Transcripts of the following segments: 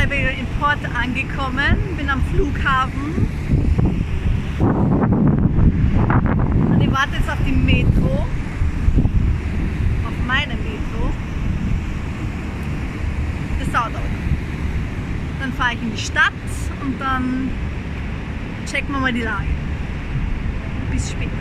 mittlerweile wieder in Porto angekommen, bin am Flughafen und ich warte jetzt auf die Metro, auf meine Metro. Das dauert auch. Dann fahre ich in die Stadt und dann checken wir mal die Lage. Bis später.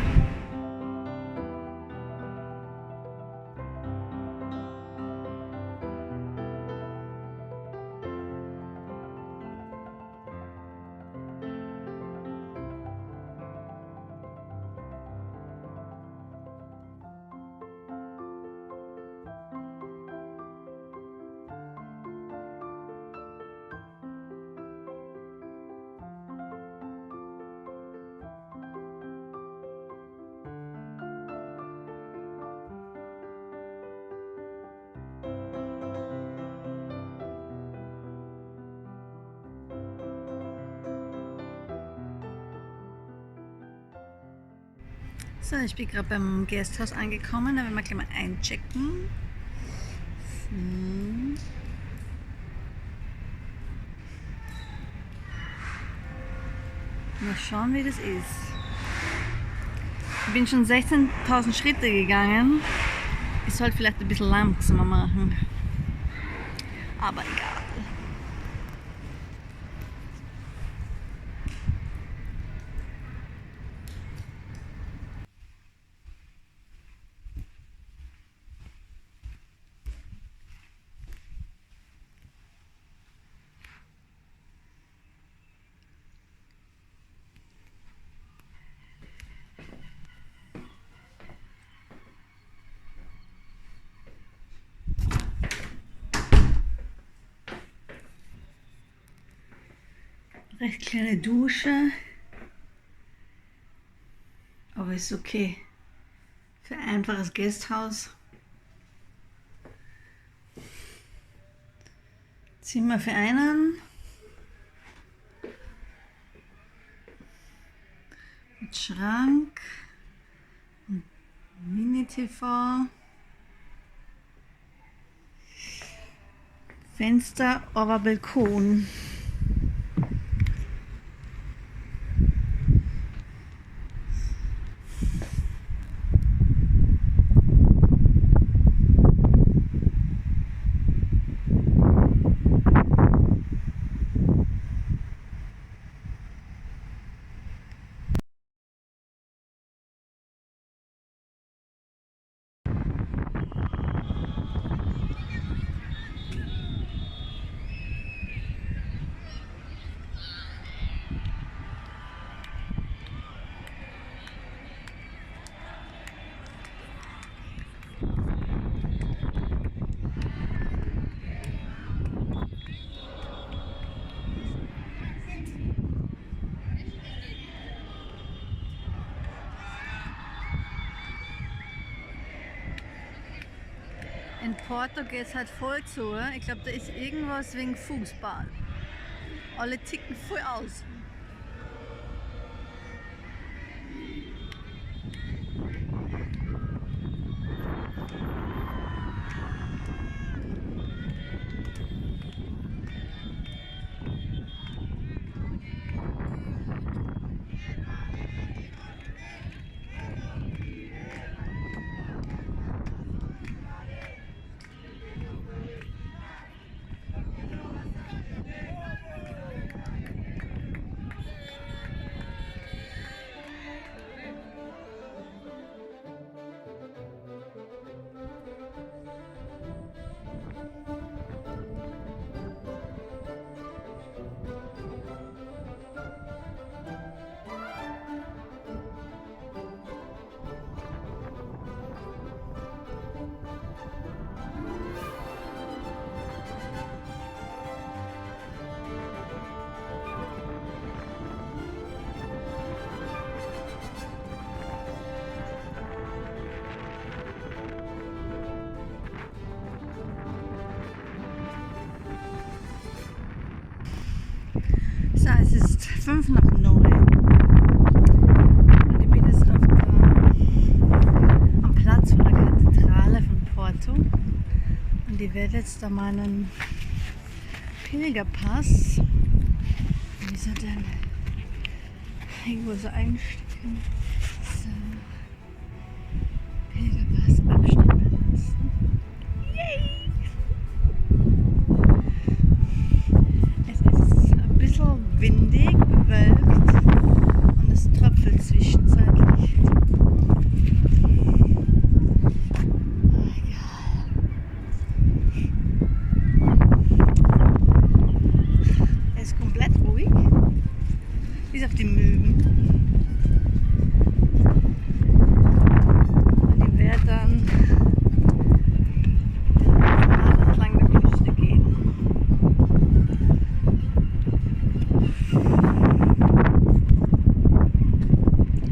So, ich bin gerade beim Gasthaus angekommen, da werden wir gleich mal einchecken. Mal schauen, wie das ist. Ich bin schon 16.000 Schritte gegangen. Ich sollte vielleicht ein bisschen langsamer machen. Aber egal. Recht kleine Dusche, aber ist okay für ein einfaches Gasthaus. Zimmer für einen mit Schrank, Mini-TV, Fenster, aber Balkon. In Porto geht es halt voll zu. Ich glaube, da ist irgendwas wegen Fußball. Alle ticken voll aus. So, es ist 8:55 und ich bin jetzt am Platz von der Kathedrale von Porto und ich werde jetzt da meinen Pilgerpass. Wie ist er denn? Irgendwo so einstecken. So. Pilgerpass abstempeln lassen. Yay! Es ist ein bisschen windig, bewölkt und es tröpfelt zwischenzeitlich. Bis auf die Möwen. Und die werden dann entlang der Küste gehen.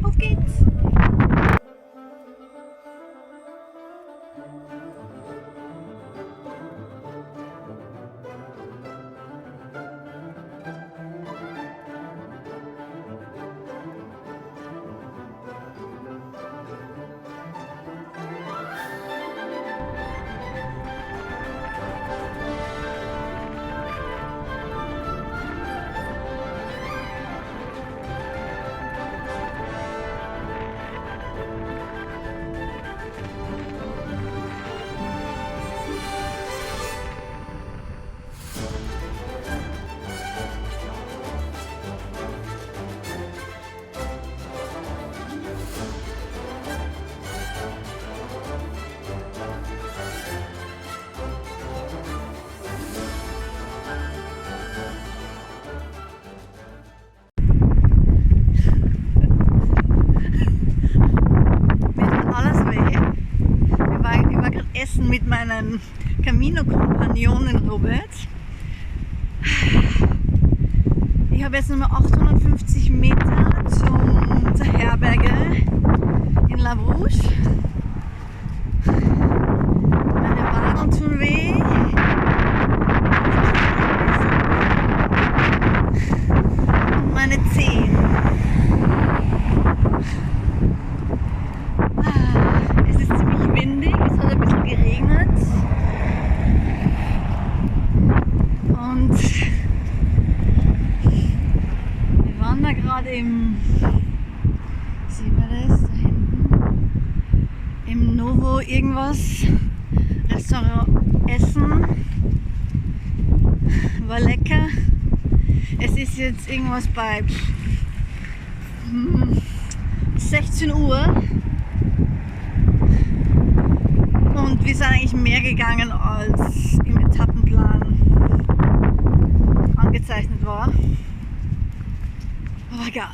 Auf geht's! Essen mit meinen Camino-Kompagnonen Robert. Ich habe jetzt nur noch 850 Meter zur Herberge in La Bruche. Meine Waden tun weh. Und meine Zehen. Es ist ziemlich windig, es hat ein bisschen geregnet. Und wir waren da gerade sehen wir das da hinten? Im Novo irgendwas Restaurant essen. War lecker. Es ist jetzt irgendwas bei 16 Uhr. Und wir sind eigentlich mehr gegangen, als im Etappenplan angezeichnet war. Aber egal.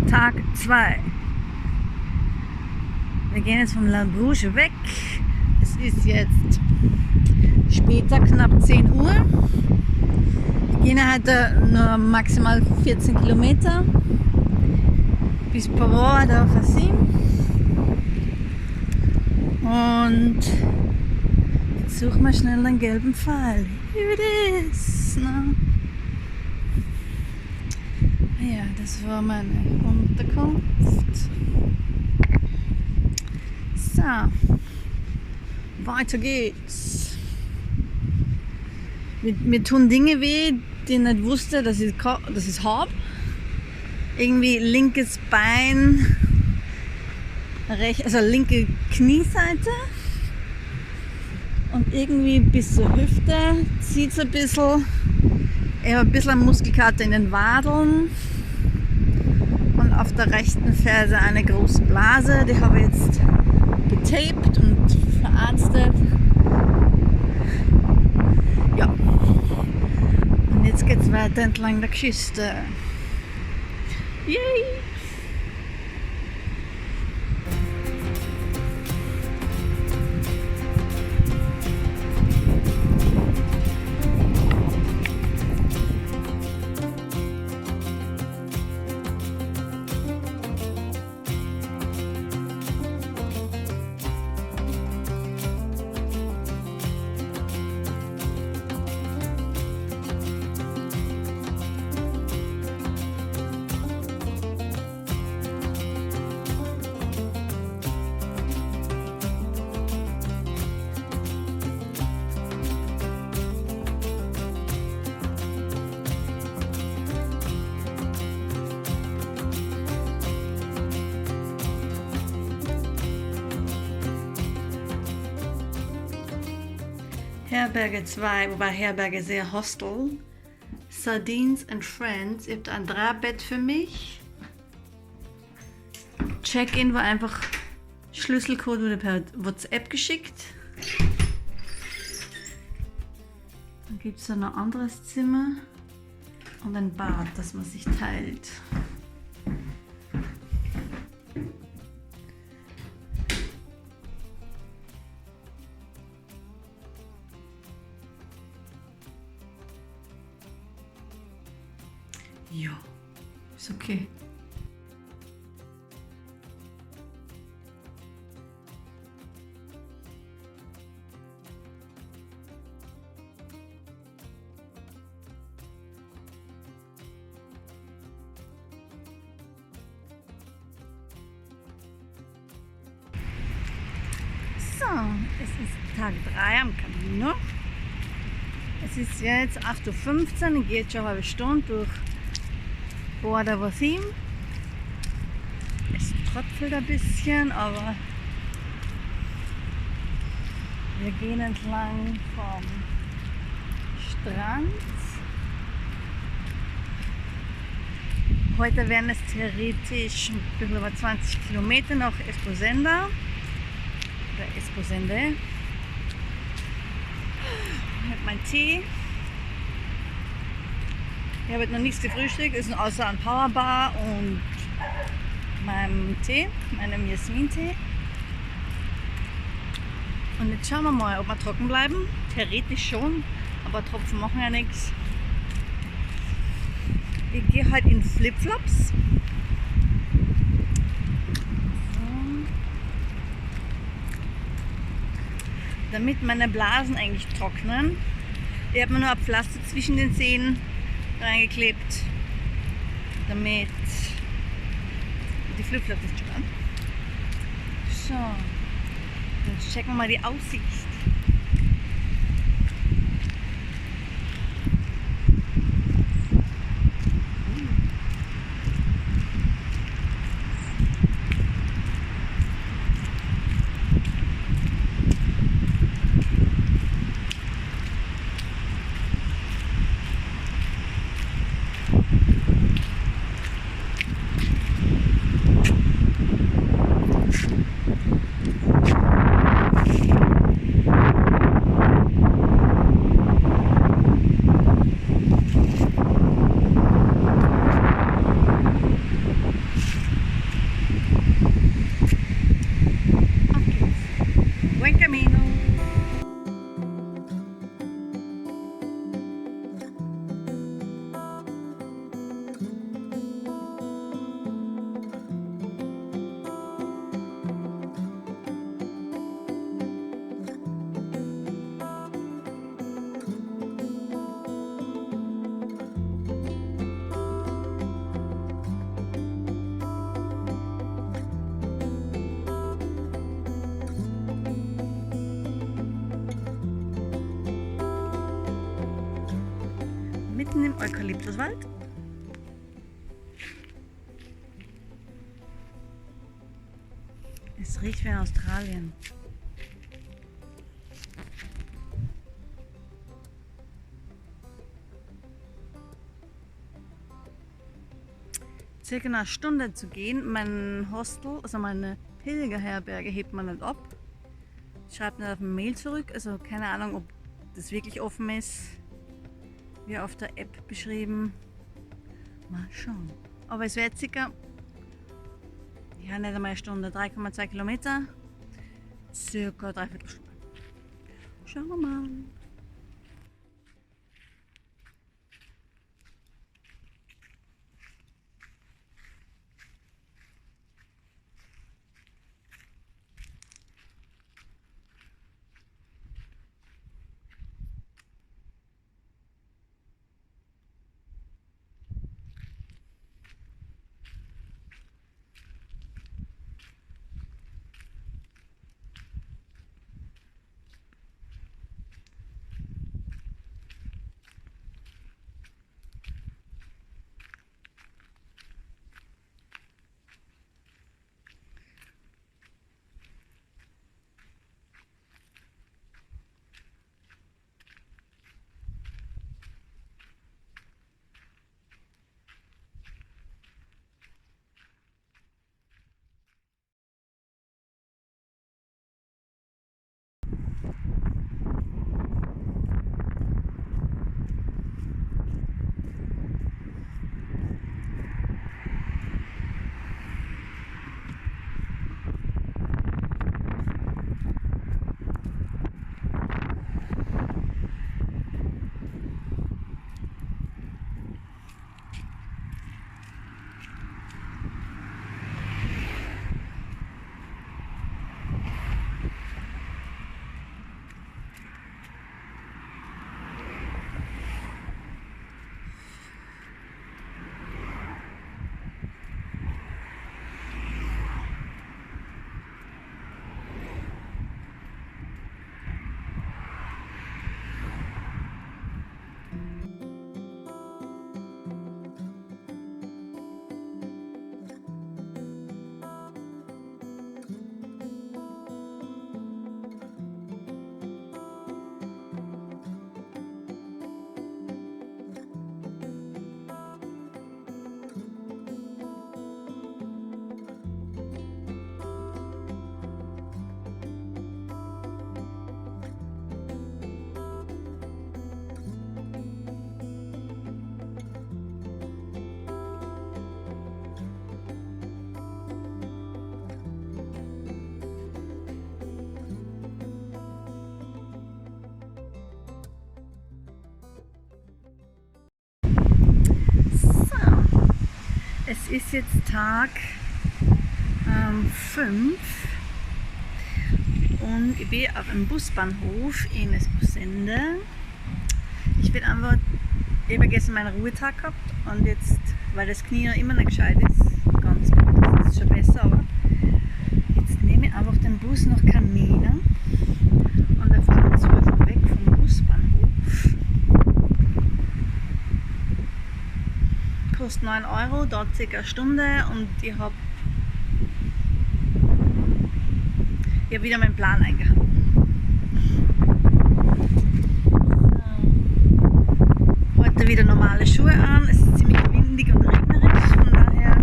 Tag 2. Wir gehen jetzt von La Bruche weg. Es ist jetzt später, knapp 10 Uhr. Wir gehen heute nur maximal 14 Kilometer bis Pavot da Fassim. Und jetzt suchen wir schnell den gelben Pfeil. Here it is. No? Ja, das war meine Unterkunft. So, weiter geht's. Mir tun Dinge weh, die ich nicht wusste, dass ich habe. Irgendwie linkes Bein, also linke Knieseite. Und irgendwie bis zur Hüfte zieht es ein bisschen. Ich habe ein bisschen Muskelkater in den Wadeln. Und auf der rechten Ferse eine große Blase. Die habe ich jetzt getaped und verarztet. Ja. Und jetzt geht es weiter entlang der Küste. Yay! Herberge 2, wobei Herberge sehr Hostel. Sardines and Friends. Ihr habt ein 3-Bett für mich. Check-in war einfach, Schlüsselcode wurde per WhatsApp geschickt. Dann gibt es da noch ein anderes Zimmer und ein Bad, das man sich teilt. Ja, ist okay. So, es ist Tag 3 am Camino. Es ist jetzt 8:15 Uhr, ich gehe jetzt schon eine halbe Stunde durch Borda Vosim. Es tröpfelt ein bisschen, aber wir gehen entlang vom Strand. Heute wären es theoretisch ein bisschen über 20 Kilometer nach Esposenda. Oder Esposende. Mit meinem Tee. Ich habe noch nichts gefrühstückt, ist außer ein Powerbar und meinem Tee, meinem Jasmin-Tee. Und jetzt schauen wir mal, ob wir trocken bleiben. Theoretisch schon, aber Tropfen machen ja nichts. Ich gehe halt in Flipflops. Damit meine Blasen eigentlich trocknen. Ich habe mir nur ein Pflaster zwischen den Zähnen reingeklebt, damit die Flipflops nicht stören. So, jetzt checken wir mal die Aussicht. Buen camino. Mitten im Eukalyptuswald. Es riecht wie in Australien. Circa eine Stunde zu gehen. Mein Hostel, also meine Pilgerherberge, hebt man nicht ab. Schreibt nicht auf ein Mail zurück, also keine Ahnung, ob das wirklich offen ist. Wie auf der App beschrieben. Mal schauen. Aber es wird circa, ja, nicht einmal eine Stunde, 3,2 Kilometer. Circa 3/4 Stunde. Schauen wir mal. Es ist jetzt Tag 5 und ich bin auf dem Busbahnhof in Esposende. Ich bin einfach, ich habe gestern meinen Ruhetag gehabt und jetzt, weil das Knie ja immer nicht gescheit ist, ganz gut, das ist schon besser, aber jetzt nehme ich einfach den Bus nach Camino und da fahren wir 12 Uhr weg vom Busbahnhof. Kostet 9 €, dauert ca. eine Stunde und ich habe wieder meinen Plan eingehalten. So. Heute wieder normale Schuhe an, es ist ziemlich windig und regnerisch, von daher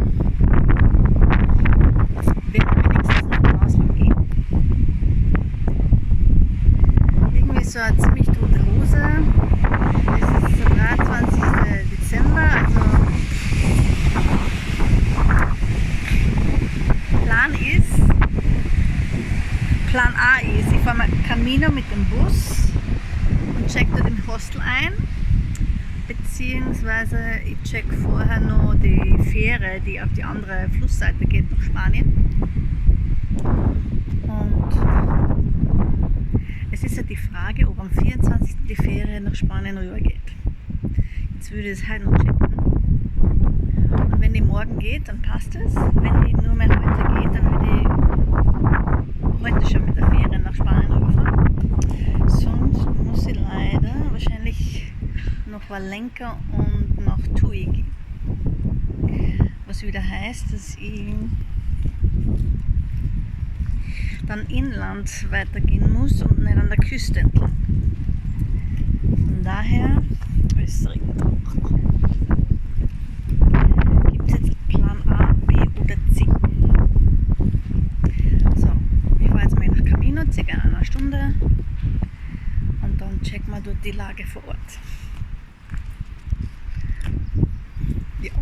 werden wir wenigstens noch draußen gehen. Irgendwie so eine ziemlich tote Hose. Es ist der 23. Dezember, also Plan A ist, ich fahre mal Camino mit dem Bus und check dort im Hostel ein, beziehungsweise ich check vorher noch die Fähre, die auf die andere Flussseite geht nach Spanien. Und es ist ja die Frage, ob am 24. die Fähre nach Spanien rüber geht. Jetzt würde ich das heute noch checken. Und wenn die morgen geht, dann passt es. Wenn die nur mehr heute geht, dann würde ich heute schon mit der Fähre nach Spanien rüberfahren. Sonst muss ich leider wahrscheinlich nach Valenca und nach Tui gehen. Was wieder heißt, dass ich dann inland weitergehen muss und nicht an der Küste entlang. Von daher, es regnet auch. Gibt es jetzt Plan A, B oder C? Nach Camino, ca. eine Stunde und dann checken wir dort die Lage vor Ort. Ja.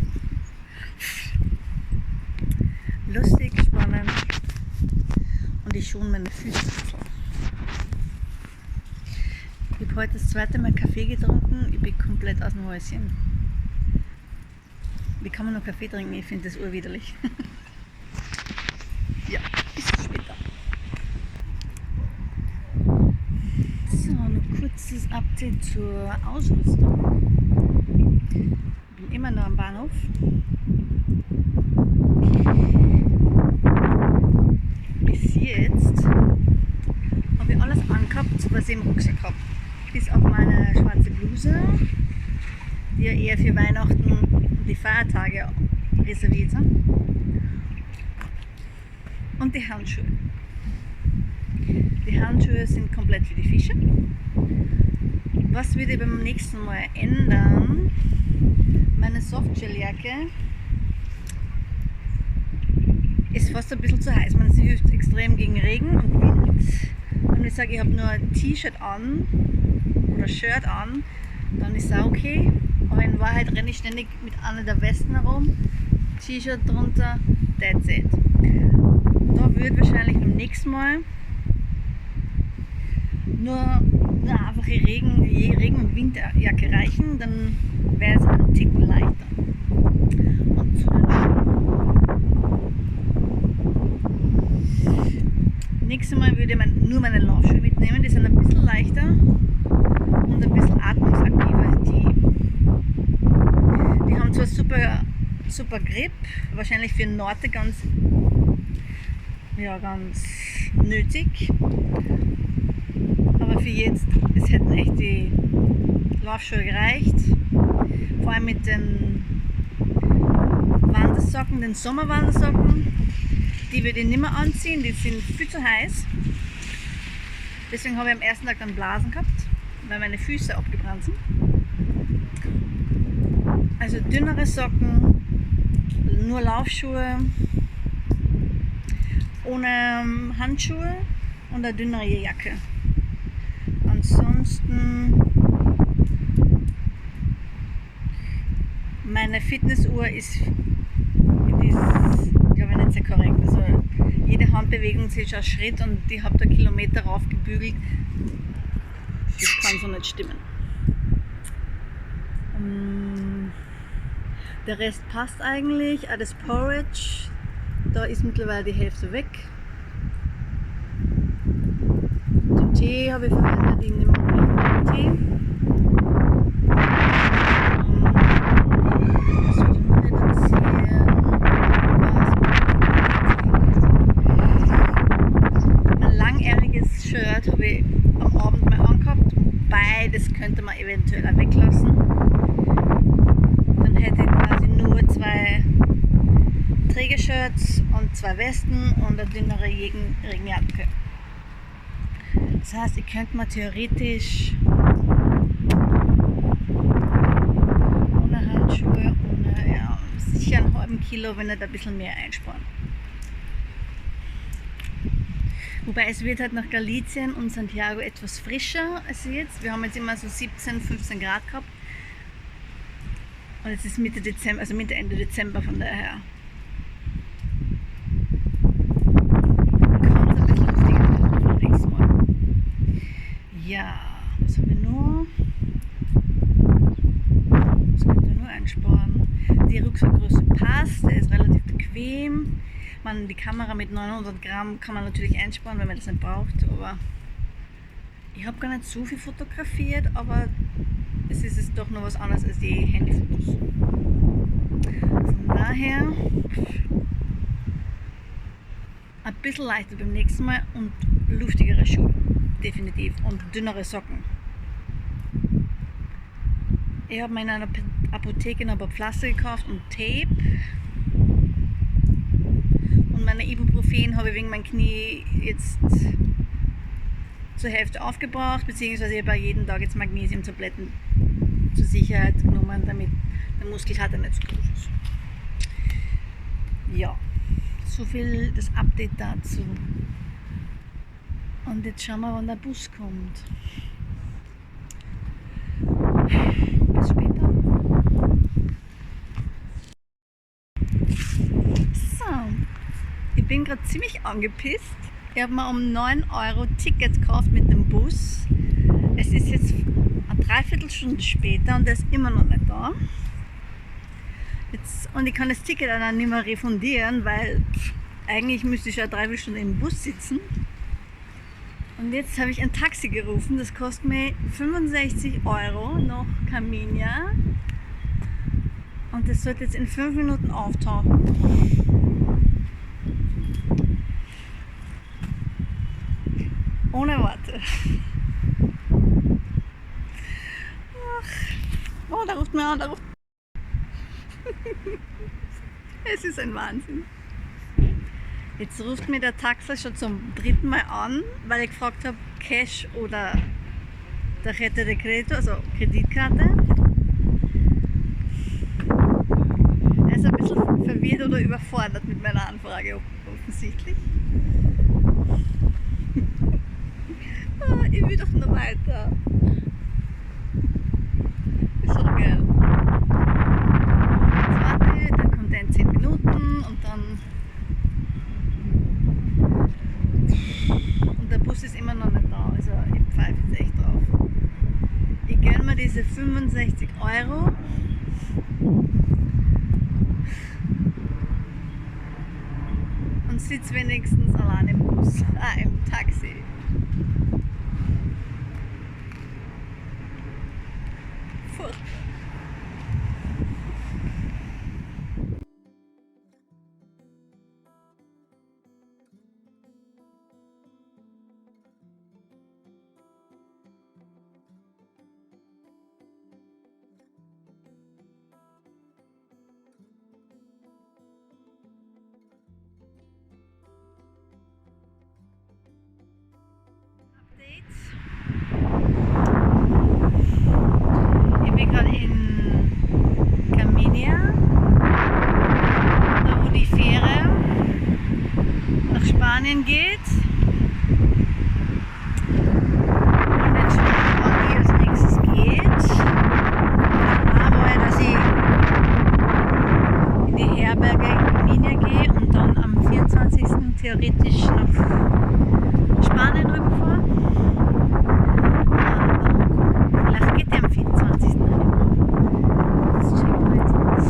Lustig, spannend und ich schon meine Füße. Ich habe heute das zweite Mal Kaffee getrunken, ich bin komplett aus dem Häuschen. Wie kann man noch Kaffee trinken? Ich finde das urwiderlich. Ja, bis später. So, noch kurzes Update zur Ausrüstung. Ich bin immer noch am Bahnhof. Bis jetzt habe ich alles angehabt, was ich im Rucksack habe. Bis auf meine schwarze Bluse, die ja eher für Weihnachten und die Feiertage reserviert sind. Und die Handschuhe. Die Handschuhe sind komplett für die Fische. Was würde ich beim nächsten Mal ändern? Meine Softshelljacke ist fast ein bisschen zu heiß. Sie hilft extrem gegen Regen und Wind. Wenn ich sage, ich habe nur ein T-Shirt an oder Shirt an, dann ist es auch okay. Aber in Wahrheit renne ich ständig mit einer der Westen herum, T-Shirt drunter, that's it. Da würde wahrscheinlich beim nächsten Mal nur einfach die Regen- und Winterjacke reichen, dann wäre es einen Ticken leichter. Und zu den Schuhen. Nächstes Mal würde ich nur meine Laufschuhe mitnehmen, die sind ein bisschen leichter und ein bisschen atmungsaktiver als die. Die haben zwar super Grip, wahrscheinlich für Norte ganz nötig. Aber für jetzt, es hätten echt die Laufschuhe gereicht. Vor allem mit den Wandersocken, den Sommerwandersocken. Die würde ich nicht mehr anziehen, die sind viel zu heiß. Deswegen habe ich am ersten Tag dann Blasen gehabt, weil meine Füße abgebrannt sind. Also dünnere Socken, nur Laufschuhe, ohne Handschuhe und eine dünnere Jacke. Ansonsten meine Fitnessuhr ist glaube ich nicht sehr korrekt. Also jede Handbewegung zählt schon Schritt und ich habe da Kilometer raufgebügelt. Das kann so nicht stimmen. Der Rest passt eigentlich. Auch das Porridge, da ist mittlerweile die Hälfte weg. Den Tee habe ich verwendet, ich nehme Tee. Was soll ich noch erzählen? Mein langjähriges Shirt habe ich am Abend mal angehabt, wobei das könnte man eventuell auch weglassen. Dann hätte ich quasi nur 2 Trägershirts und 2 Westen und eine dünnere Regenjacke. Das heißt, ich könnte mir theoretisch ohne Handschuhe, sicher einen halben Kilo, wenn nicht ein bisschen mehr einsparen. Wobei es wird halt nach Galicien und Santiago etwas frischer als jetzt. Wir haben jetzt immer so 17, 15 Grad gehabt. Und es ist Mitte Dezember, also Mitte, Ende Dezember von daher. Kann es ein bisschen lustiger werden vom nächsten Mal. Ja, was haben wir noch? Was könnt ihr nur einsparen? Die Rucksackgröße passt, der ist relativ bequem. Die Kamera mit 900 Gramm kann man natürlich einsparen, wenn man das nicht braucht. Aber ich habe gar nicht so viel fotografiert, aber es ist jetzt doch noch was anderes als die Handyfotos. Von daher ein bisschen leichter beim nächsten Mal und luftigere Schuhe, definitiv, und dünnere Socken. Ich habe mir in einer Apotheke noch ein paar Pflaster gekauft und Tape. Und meine Ibuprofen habe ich wegen meinem Knie jetzt zur Hälfte aufgebraucht, beziehungsweise ich habe jeden Tag jetzt Magnesiumtabletten zur Sicherheit genommen, damit der Muskelkater nicht so groß ist. Ja, so viel das Update dazu. Und jetzt schauen wir, wann der Bus kommt. Bis später. So, ich bin gerade ziemlich angepisst. Ich habe mir um 9 Euro Ticket gekauft mit dem Bus. Es ist jetzt eine Dreiviertelstunde später und der ist immer noch nicht da. Und ich kann das Ticket dann nicht mehr refundieren, weil eigentlich müsste ich ja 3 Viertelstunden im Bus sitzen. Und jetzt habe ich ein Taxi gerufen, das kostet mir 65 Euro nach Carminia. Und das sollte jetzt in 5 Minuten auftauchen. Ohne Worte. Ach. Oh, da ruft mir an, da ruft. Es ist ein Wahnsinn. Jetzt ruft mir der Taxer schon zum 3. Mal an, weil ich gefragt habe, Cash oder Tarjeta de Crédito, also Kreditkarte. Er ist ein bisschen verwirrt oder überfordert mit meiner Anfrage, offensichtlich. Ich will doch noch weiter. Ist doch geil. Jetzt warte, dann kommt er in 10 Minuten und dann. Und der Bus ist immer noch nicht da, also ich pfeife jetzt echt drauf. Ich gönne mir diese 65 Euro. Und sitze wenigstens allein im Bus, im Taxi. Furchtbar. Ich bin gerade in Carminia, da wo die Fähre nach Spanien geht. Und jetzt schauen wir, wann die als nächstes geht. Aber dass ich in die Herberge in Carminia gehe und dann am 24. theoretisch nach Spanien rüberfahre. Vielleicht geht der am 24. Das checken wir jetzt aus.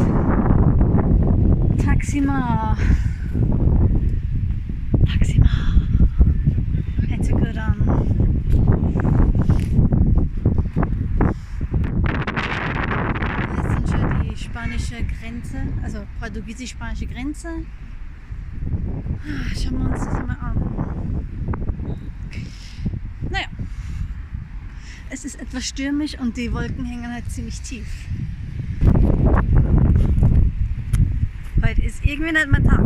spanische Grenze, also portugiesisch-spanische Grenze. Schauen wir uns das mal an. Naja, es ist etwas stürmisch und die Wolken hängen halt ziemlich tief. Heute ist irgendwie nicht mehr Tag.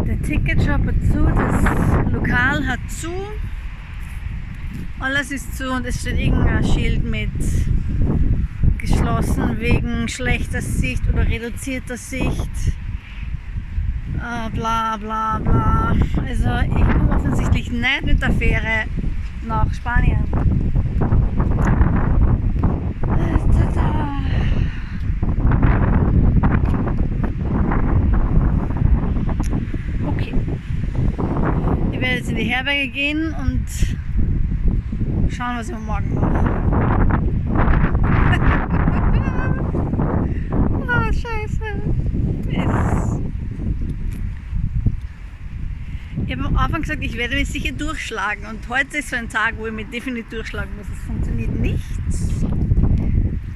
Der Ticketshop hat zu, das Lokal hat zu, alles ist zu und es steht irgendein Schild mit geschlossen wegen schlechter Sicht oder reduzierter Sicht. Bla bla bla. Also ich komme offensichtlich nicht mit der Fähre nach Spanien. Okay. Ich werde jetzt in die Herberge gehen und schauen, was ich morgen mache. Oh, scheiße. Ich habe am Anfang gesagt, ich werde mich sicher durchschlagen und heute ist so ein Tag, wo ich mich definitiv durchschlagen muss. Es funktioniert nichts.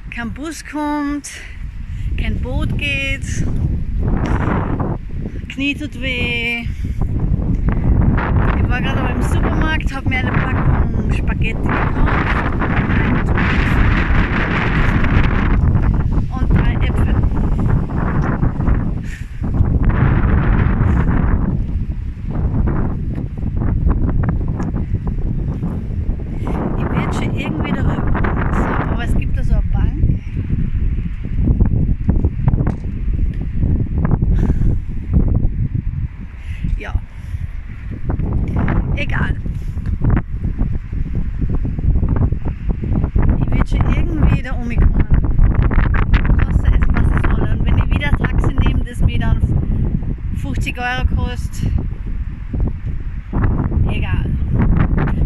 Kein Bus kommt, kein Boot geht, Knie tut weh. Ich war gerade aber im Supermarkt, habe mir eine Packung Spaghetti gekauft und 3 Äpfel. Ich werde schon irgendwie darüber kommen, so, aber es gibt da so eine Bank. Ja, egal. Ich werde schon irgendwie da umkommen. Koste es, was es wolle. Und wenn ich wieder ein Taxi nehme, das mir dann 50 Euro kostet, egal.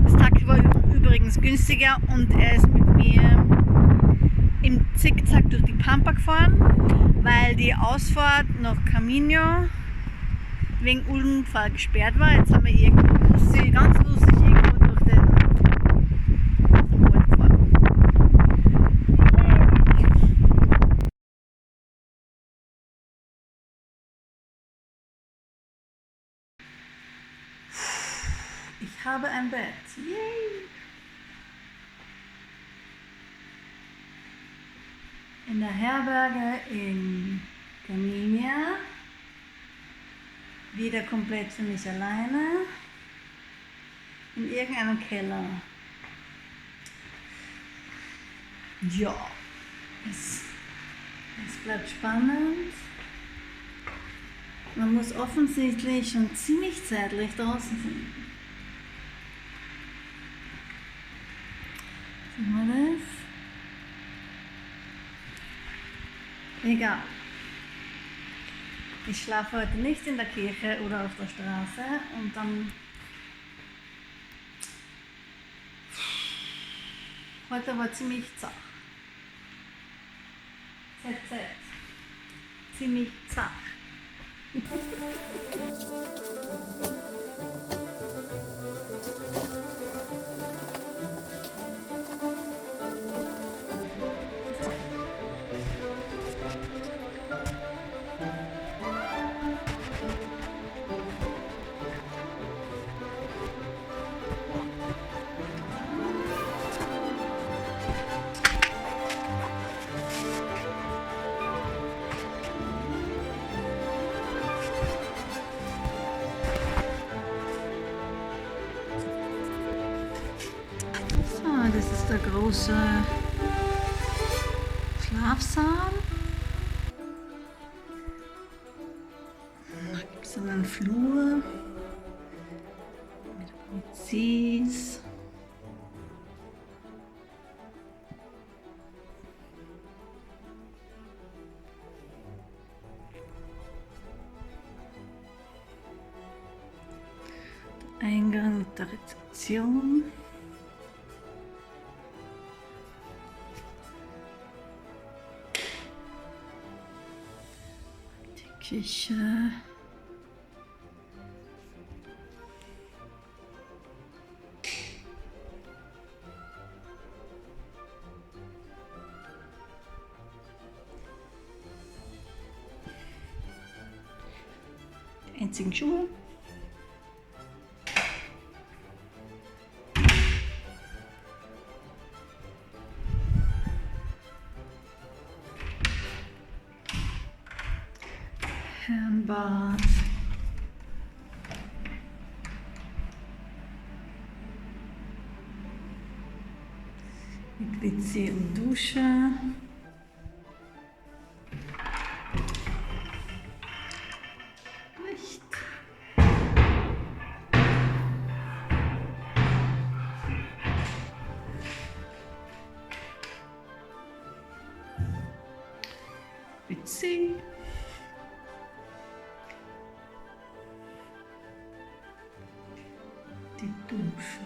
Das Taxi war übrigens günstiger und er ist mit mir im Zickzack durch die Pampa gefahren, weil die Ausfahrt nach Camino wegen Unfall gesperrt war. Jetzt haben wir irgendwie ganz lustig irgendwo durch den Wald gefahren. Ich habe ein Bett. Yay! In der Herberge in Caminia. Wieder komplett für mich alleine. In irgendeinem Keller. Ja, es bleibt spannend. Man muss offensichtlich schon ziemlich zeitlich draußen sein. Sehen wir das? Egal. Ich schlafe heute nicht in der Kirche oder auf der Straße und dann heute war ziemlich zach. Ziemlich zach. Das ist der große Schlafsaal. Da gibt es einen Flur mit WCs. Der Eingang der Rezeption. Küche. einzigen Schuhe. Herrenbad. Mit WC und Dusche. Licht. WC. Die Dusche.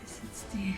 Das ist jetzt die